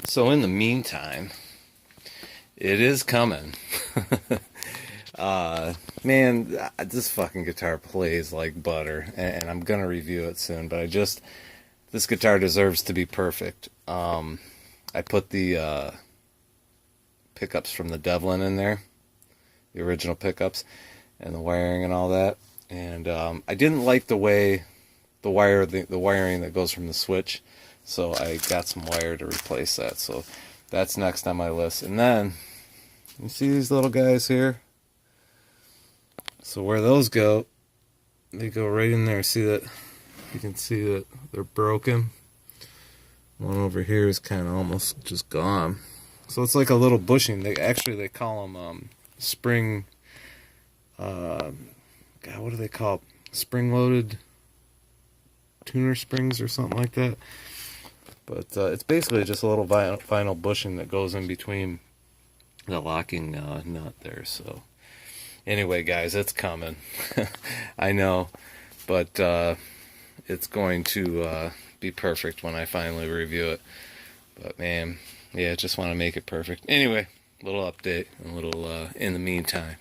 So in the meantime, it is coming. Man, this fucking guitar plays like butter, and I'm gonna review it soon. But this guitar deserves to be perfect. I put the pickups from the Devlin in there, the original pickups, and the wiring and all that. And I didn't like the way the wiring that goes from the switch, so I got some wire to replace that. So that's next on my list. And then you see these little guys here? So where those go, they go right in there. See that? You can see that they're broken. One over here is kind of almost just gone. So it's like a little bushing. They call them spring. God, what do they call it? Spring-loaded tuner springs or something like that. But it's basically just a little vinyl bushing that goes in between the locking nut there. So anyway, guys, it's coming. I know, but it's going to be perfect when I finally review it. But man, yeah, just want to make it perfect. Anyway, little update, a little in the meantime.